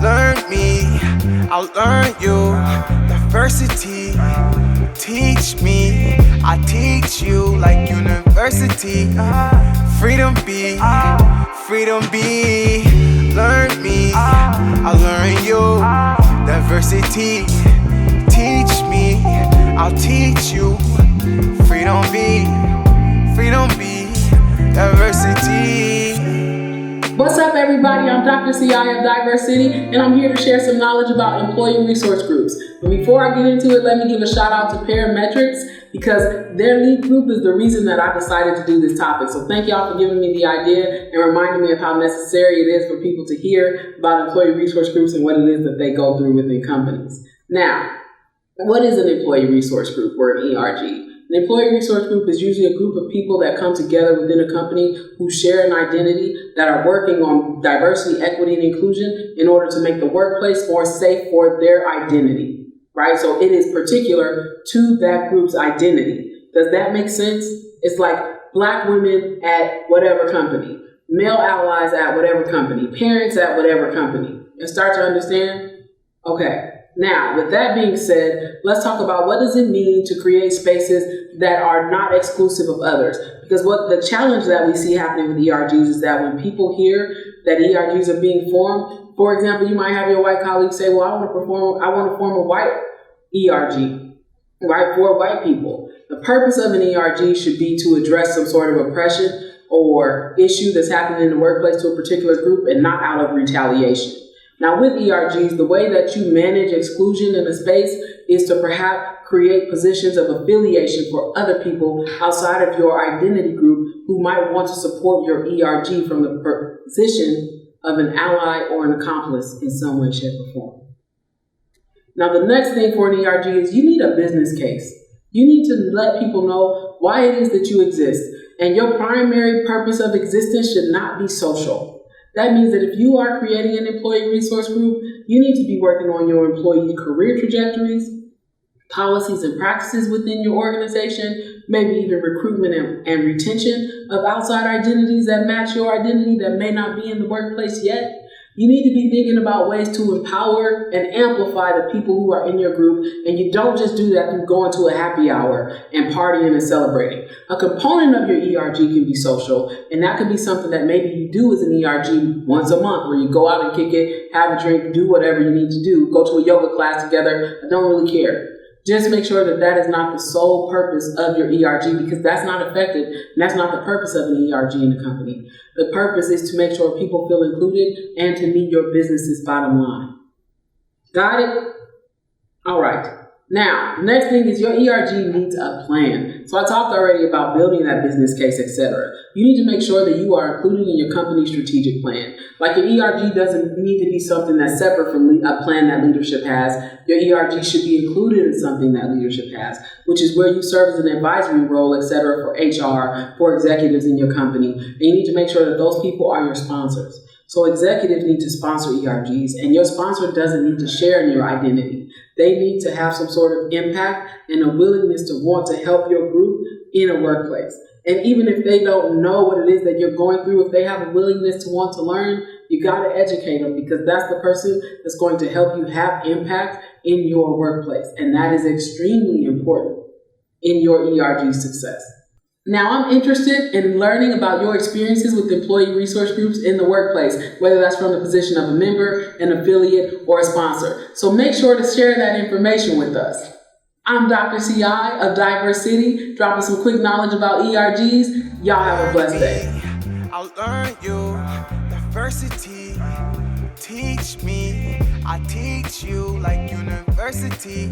Learn me, I'll learn you. Diversity, teach me, I teach you like university. Freedom be, freedom be. Learn me, I'll learn you. Diversity, teach me, I'll teach you. Freedom be, diversity. What's up, everybody? I'm Dr. CI of Diversity, and I'm here to share some knowledge about employee resource groups. But before I get into it, let me give a shout out to Parametrics, because their lead group is the reason that I decided to do this topic. So thank y'all for giving me the idea and reminding me of how necessary it is for people to hear about employee resource groups and what it is that they go through within companies. Now, what is an employee resource group, or an ERG? An employee resource group is usually a group of people that come together within a company who share an identity, that are working on diversity, equity, and inclusion in order to make the workplace more safe for their identity, right? So it is particular to that group's identity. Does that make sense? It's like Black women at whatever company, male allies at whatever company, parents at whatever company. And start to understand? Okay. Now, with that being said, let's talk about what does it mean to create spaces that are not exclusive of others. Because what the challenge that we see happening with ERGs is that when people hear that ERGs are being formed, for example, you might have your white colleagues say, well, I want to form a white ERG, right, for white people. The purpose of an ERG should be to address some sort of oppression or issue that's happening in the workplace to a particular group and not out of retaliation. Now, with ERGs, the way that you manage exclusion in a space is to perhaps create positions of affiliation for other people outside of your identity group who might want to support your ERG from the position of an ally or an accomplice in some way, shape, or form. Now, the next thing for an ERG is you need a business case. You need to let people know why it is that you exist. And your primary purpose of existence should not be social. That means that if you are creating an employee resource group, you need to be working on your employee career trajectories, policies and practices within your organization, maybe even recruitment and retention of outside identities that match your identity that may not be in the workplace yet. You need to be thinking about ways to empower and amplify the people who are in your group, and you don't just do that through going to a happy hour and partying and celebrating. A component of your ERG can be social, and that could be something that maybe you do as an ERG once a month, where you go out and kick it, have a drink, do whatever you need to do, go to a yoga class together. I don't really care. Just make sure that that is not the sole purpose of your ERG, because that's not effective, and that's not the purpose of an ERG in the company. The purpose is to make sure people feel included and to meet your business's bottom line. Got it? All right. Now, next thing is your ERG needs a plan. So I talked already about building that business case, etc. You need to make sure that you are included in your company's strategic plan. Like, your ERG doesn't need to be something that's separate from a plan that leadership has. Your ERG should be included in something that leadership has, which is where you serve as an advisory role, etc., for HR, for executives in your company. And you need to make sure that those people are your sponsors. So executives need to sponsor ERGs, and your sponsor doesn't need to share in your identity. They need to have some sort of impact and a willingness to want to help your group in a workplace. And even if they don't know what it is that you're going through, if they have a willingness to want to learn, you got to educate them, because that's the person that's going to help you have impact in your workplace. And that is extremely important in your ERG success. Now, I'm interested in learning about your experiences with employee resource groups in the workplace, whether that's from the position of a member, an affiliate, or a sponsor. So make sure to share that information with us. I'm Dr. CI of Diversity, dropping some quick knowledge about ERGs. Y'all have a blessed day. I'll learn you. Diversity, teach me, I teach you like university.